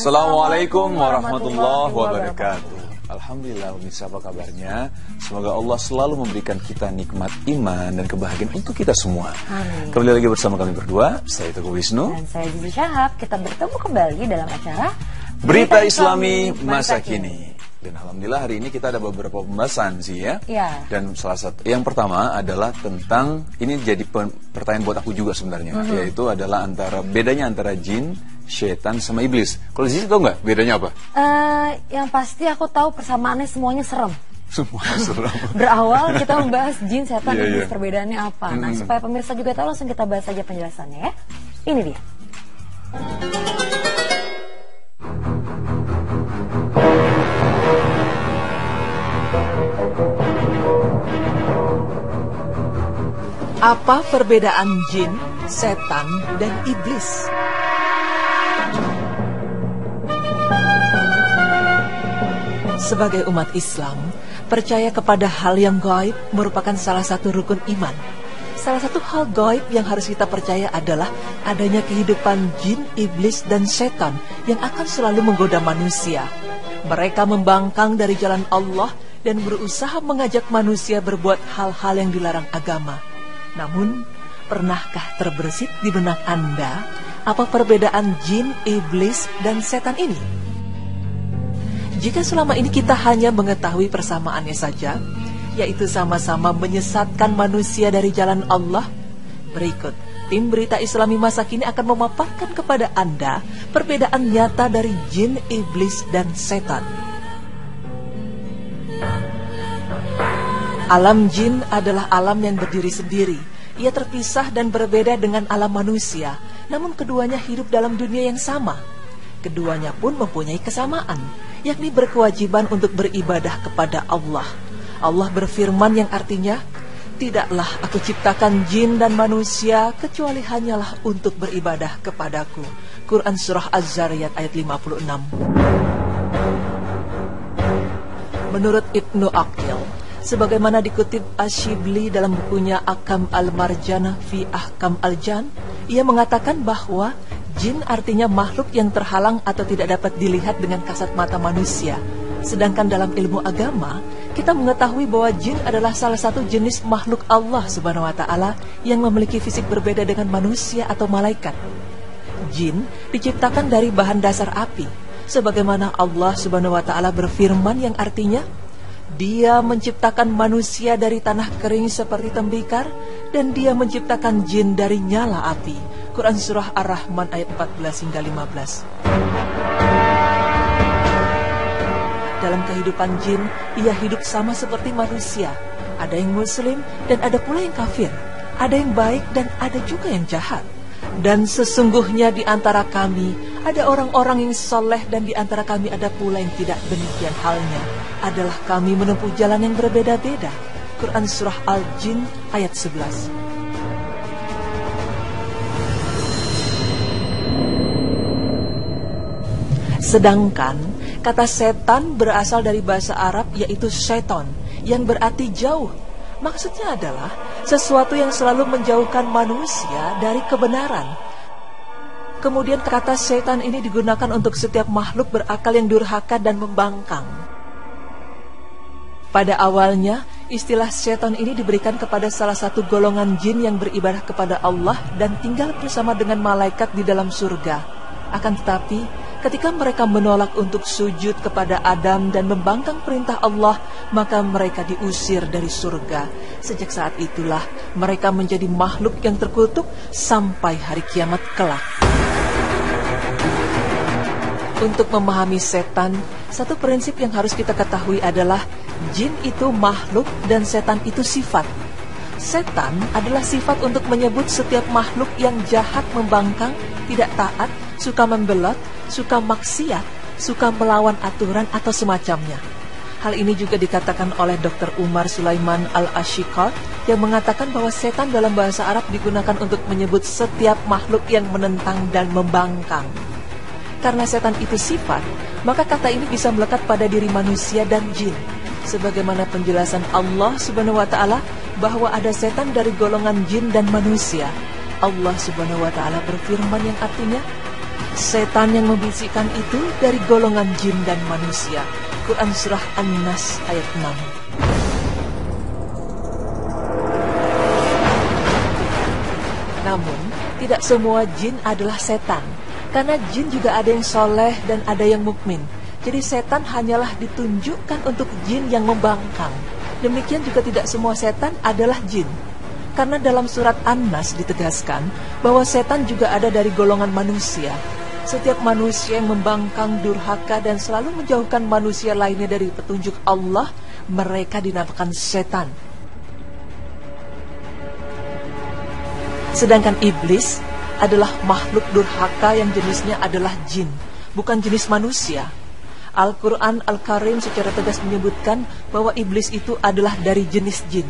Assalamualaikum warahmatullahi wabarakatuh. Alhamdulillah, pemirsa, apa kabarnya? Semoga Allah selalu memberikan kita nikmat iman dan kebahagiaan untuk kita semua. Amin. Kembali lagi bersama kami berdua, saya Teguh Wisnu dan saya Zizi Syahab. Kita bertemu kembali dalam acara Berita Islami Masa Kini. Dan alhamdulillah hari ini kita ada beberapa pembahasan sih ya. Ya. Dan salah satu yang pertama adalah tentang, ini jadi pertanyaan buat aku juga sebenarnya, yaitu adalah bedanya antara jin, syaitan sama iblis. Kalau Zizi tahu nggak bedanya apa? Yang pasti aku tahu persamaannya semuanya serem. Semuanya serem. Berawal kita membahas jin, setan, Iya, iblis, iya. perbedaannya apa. Nah, supaya pemirsa juga tahu, langsung kita bahas saja penjelasannya ya. Ini dia. Apa perbedaan jin, setan, dan iblis? Sebagai umat Islam, percaya kepada hal yang gaib merupakan salah satu rukun iman. Salah satu hal gaib yang harus kita percaya adalah adanya kehidupan jin, iblis, dan setan yang akan selalu menggoda manusia. Mereka membangkang dari jalan Allah dan berusaha mengajak manusia berbuat hal-hal yang dilarang agama. Namun, pernahkah terbersit di benak Anda apa perbedaan jin, iblis, dan setan ini? Jika selama ini kita hanya mengetahui persamaannya saja, yaitu sama-sama menyesatkan manusia dari jalan Allah, berikut tim Berita Islami Masa Kini akan memaparkan kepada Anda perbedaan nyata dari jin, iblis, dan setan. Alam jin adalah alam yang berdiri sendiri. Ia terpisah dan berbeda dengan alam manusia, namun keduanya hidup dalam dunia yang sama. Keduanya pun mempunyai kesamaan, yakni berkewajiban untuk beribadah kepada Allah. Allah berfirman yang artinya, "Tidaklah aku ciptakan jin dan manusia kecuali hanyalah untuk beribadah kepadaku." Quran Surah Az-Zariyat ayat 56. Menurut Ibnu Aqil, sebagaimana dikutip Asyibli dalam bukunya Ahkam Al-Marjanah fi Ahkam Al-Jan, ia mengatakan bahwa jin artinya makhluk yang terhalang atau tidak dapat dilihat dengan kasat mata manusia. Sedangkan dalam ilmu agama, kita mengetahui bahwa jin adalah salah satu jenis makhluk Allah Subhanahu wa Ta'ala yang memiliki fisik berbeda dengan manusia atau malaikat. Jin diciptakan dari bahan dasar api, sebagaimana Allah Subhanahu wa Ta'ala berfirman yang artinya, "Dia menciptakan manusia dari tanah kering seperti tembikar, dan dia menciptakan jin dari nyala api." Quran Surah Ar-Rahman ayat 14 hingga 15. Dalam kehidupan jin, ia hidup sama seperti manusia. Ada yang muslim dan ada pula yang kafir. Ada yang baik dan ada juga yang jahat. Dan sesungguhnya di antara kami ada orang-orang yang soleh, dan di antara kami ada pula yang tidak demikian halnya. Adalah kami menempuh jalan yang berbeda-beda. Quran Surah Al-Jin ayat 11. Sedangkan kata setan berasal dari bahasa Arab, yaitu syaiton, yang berarti jauh. Maksudnya adalah sesuatu yang selalu menjauhkan manusia dari kebenaran. Kemudian kata setan ini digunakan untuk setiap makhluk berakal yang durhaka dan membangkang. Pada awalnya, istilah setan ini diberikan kepada salah satu golongan jin yang beribadah kepada Allah dan tinggal bersama dengan malaikat di dalam surga. Akan tetapi, ketika mereka menolak untuk sujud kepada Adam dan membangkang perintah Allah, maka mereka diusir dari surga. Sejak saat itulah mereka menjadi makhluk yang terkutuk sampai hari kiamat kelak. Untuk memahami setan, satu prinsip yang harus kita ketahui adalah jin itu makhluk dan setan itu sifat. Setan adalah sifat untuk menyebut setiap makhluk yang jahat, membangkang, tidak taat, suka membelot, suka maksiat, suka melawan aturan atau semacamnya. Hal ini juga dikatakan oleh Dr. Umar Sulaiman Al-Ashiqat yang mengatakan bahwa setan dalam bahasa Arab digunakan untuk menyebut setiap makhluk yang menentang dan membangkang. Karena setan itu sifat, maka kata ini bisa melekat pada diri manusia dan jin. Sebagaimana penjelasan Allah Subhanahu wa Ta'ala bahwa ada setan dari golongan jin dan manusia. Allah Subhanahu wa Ta'ala berfirman yang artinya, Setan yang membisikkan itu dari golongan jin dan manusia. Quran Surah An-Nas ayat 6. Namun, tidak semua jin adalah setan. Karena jin juga ada yang soleh dan ada yang mukmin. Jadi setan hanyalah ditunjukkan untuk jin yang membangkang. Demikian juga tidak semua setan adalah jin. Karena dalam surat An-Nas ditegaskan bahwa setan juga ada dari golongan manusia. Setiap manusia yang membangkang, durhaka, dan selalu menjauhkan manusia lainnya dari petunjuk Allah, mereka dinamakan setan. Sedangkan iblis adalah makhluk durhaka yang jenisnya adalah jin, bukan jenis manusia. Al-Quran Al-Karim secara tegas menyebutkan bahwa iblis itu adalah dari jenis jin.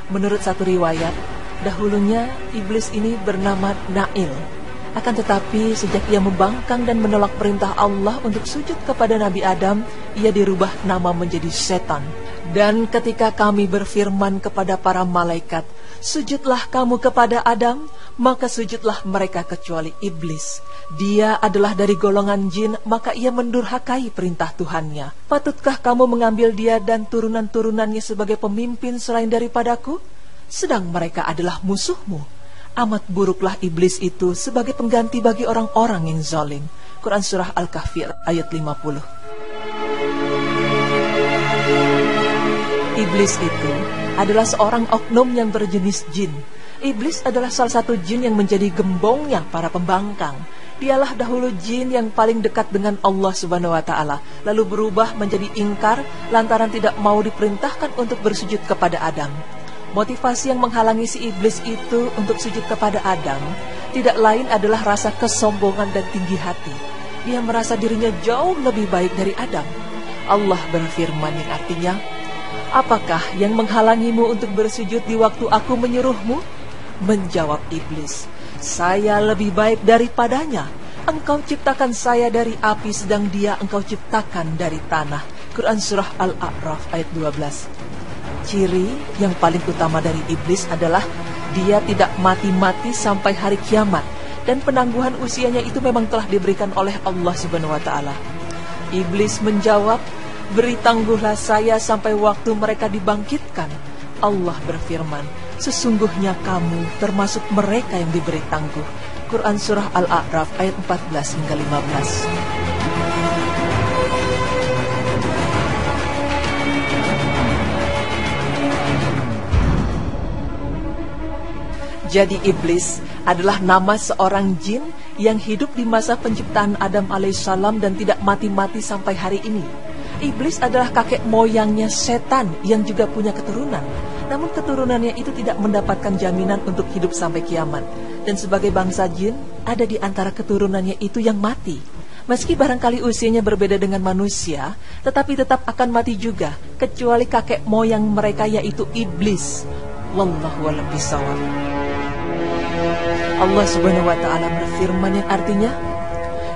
Menurut satu riwayat, dahulunya iblis ini bernama Nail. Akan tetapi sejak ia membangkang dan menolak perintah Allah untuk sujud kepada Nabi Adam, ia dirubah nama menjadi setan. Dan ketika kami berfirman kepada para malaikat, sujudlah kamu kepada Adam, maka sujudlah mereka kecuali iblis. Dia adalah dari golongan jin, maka ia mendurhakai perintah Tuhannya. Patutkah kamu mengambil dia dan turunan-turunannya sebagai pemimpin selain daripadaku? Sedang mereka adalah musuhmu. Amat buruklah iblis itu sebagai pengganti bagi orang-orang yang zalim. Quran Surah Al-Kahfi ayat 50. Iblis itu adalah seorang oknum yang berjenis jin. Iblis adalah salah satu jin yang menjadi gembongnya para pembangkang. Dialah dahulu jin yang paling dekat dengan Allah Subhanahu wa Ta'ala, lalu berubah menjadi ingkar lantaran tidak mau diperintahkan untuk bersujud kepada Adam. Motivasi yang menghalangi si iblis itu untuk sujud kepada Adam tidak lain adalah rasa kesombongan dan tinggi hati. Dia merasa dirinya jauh lebih baik dari Adam. Allah berfirman yang artinya, apakah yang menghalangimu untuk bersujud di waktu aku menyuruhmu? Menjawab iblis, saya lebih baik daripadanya. Engkau ciptakan saya dari api, sedang dia engkau ciptakan dari tanah. Quran Surah Al-A'raf ayat 12. Ciri yang paling utama dari iblis adalah dia tidak mati-mati sampai hari kiamat. Dan penangguhan usianya itu memang telah diberikan oleh Allah Subhanahu wa Ta'ala. Iblis menjawab, beri tangguhlah saya sampai waktu mereka dibangkitkan. Allah berfirman, sesungguhnya kamu termasuk mereka yang diberi tangguh. Quran Surah Al-A'raf ayat 14 hingga 15. Jadi iblis adalah nama seorang jin yang hidup di masa penciptaan Adam alaihissalam dan tidak mati-mati sampai hari ini. Iblis adalah kakek moyangnya setan yang juga punya keturunan. Namun keturunannya itu tidak mendapatkan jaminan untuk hidup sampai kiamat. Dan sebagai bangsa jin, ada di antara keturunannya itu yang mati. Meski barangkali usianya berbeda dengan manusia, tetapi tetap akan mati juga, kecuali kakek moyang mereka yaitu iblis. Wallahu a'lam bishawab. Allah Subhanahu wa Ta'ala berfirman yang artinya,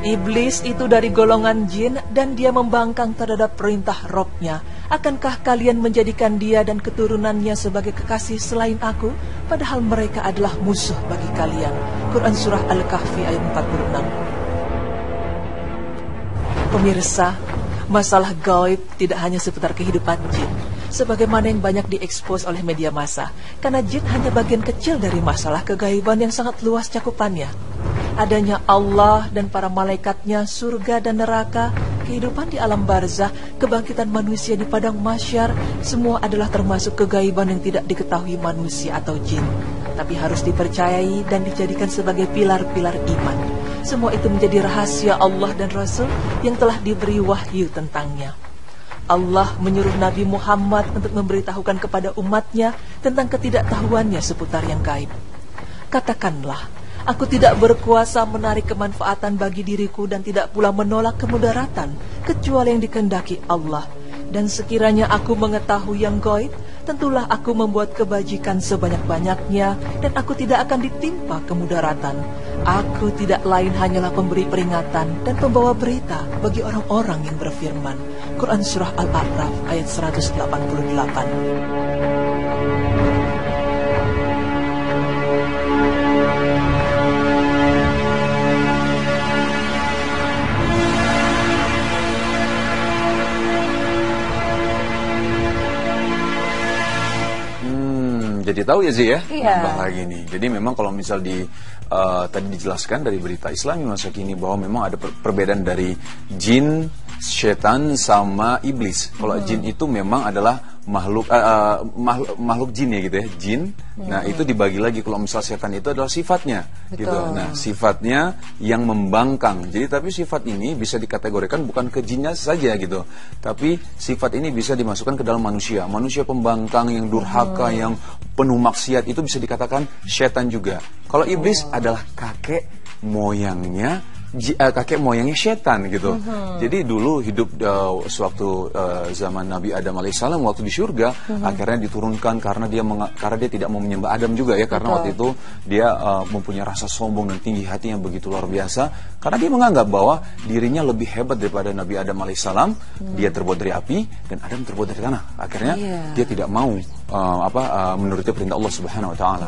iblis itu dari golongan jin dan dia membangkang terhadap perintah Robnya. Akankah kalian menjadikan dia dan keturunannya sebagai kekasih selain aku, padahal mereka adalah musuh bagi kalian. Quran Surah Al-Kahfi ayat 46. Pemirsa, masalah gaib tidak hanya seputar kehidupan jin, sebagaimana yang banyak diekspos oleh media massa, karena jin hanya bagian kecil dari masalah kegaiban yang sangat luas cakupannya. Adanya Allah dan para malaikatnya, surga dan neraka, kehidupan di alam barzah, kebangkitan manusia di padang mahsyar, semua adalah termasuk kegaiban yang tidak diketahui manusia atau jin, tapi harus dipercayai dan dijadikan sebagai pilar-pilar iman. Semua itu menjadi rahasia Allah dan Rasul yang telah diberi wahyu tentangnya. Allah menyuruh Nabi Muhammad untuk memberitahukan kepada umatnya tentang ketidaktahuannya seputar yang gaib. Katakanlah, aku tidak berkuasa menarik kemanfaatan bagi diriku dan tidak pula menolak kemudaratan, kecuali yang dikehendaki Allah. Dan sekiranya aku mengetahui yang gaib, tentulah aku membuat kebajikan sebanyak-banyaknya, dan aku tidak akan ditimpa kemudaratan. Aku tidak lain hanyalah pemberi peringatan dan pembawa berita bagi orang-orang yang berfirman. Quran Surah Al-A'raf ayat 188. Jadi tahu ya Zi ya, Iya. nambah lagi nih. Jadi memang kalau misal tadi dijelaskan dari berita Islami masa kini bahwa memang ada perbedaan dari jin, setan sama iblis. Kalau jin itu memang adalah makhluk jin ya gitu ya, jin. Nah itu dibagi lagi. Kalau misal setan itu adalah sifatnya, gitu. Nah sifatnya yang membangkang. Jadi tapi sifat ini bisa dikategorikan bukan ke jinnya saja gitu, tapi sifat ini bisa dimasukkan ke dalam manusia. Manusia pembangkang yang durhaka, yang penuh maksiat itu bisa dikatakan setan juga. Kalau iblis adalah kakek moyangnya setan gitu. Jadi dulu hidup sewaktu zaman Nabi Adam alaihissalam waktu di surga, akhirnya diturunkan karena dia tidak mau menyembah Adam juga ya, karena waktu itu dia mempunyai rasa sombong dan tinggi hati yang begitu luar biasa, karena dia menganggap bahwa dirinya lebih hebat daripada Nabi Adam alaihissalam. Dia terbuat dari api dan Adam terbuat dari tanah. Akhirnya dia tidak mau menuruti perintah Allah Subhanahu wa taala.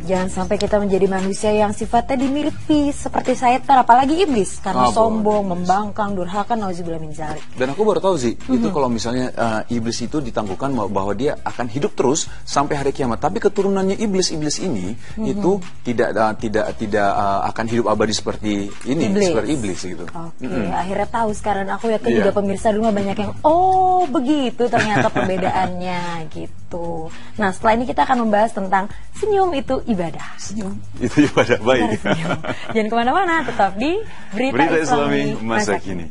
Jangan sampai kita menjadi manusia yang sifatnya dimiripi seperti setan, apalagi iblis, karena sombong, membangkang, durhaka, nauzubillah min dzalik. Dan aku baru tahu sih, itu kalau misalnya iblis itu ditangguhkan bahwa dia akan hidup terus sampai hari kiamat. Tapi keturunannya iblis ini itu tidak akan hidup abadi seperti ini, seperti iblis gitu. Akhirnya tahu sekarang aku yakin juga pemirsa di rumah banyak yang begitu ternyata perbedaannya gitu. Nah setelah ini kita akan membahas tentang senyum itu ibadah. Senyum itu ibadah, baik. Jangan kemana-mana, tetap di Berita Islami Masa Kini.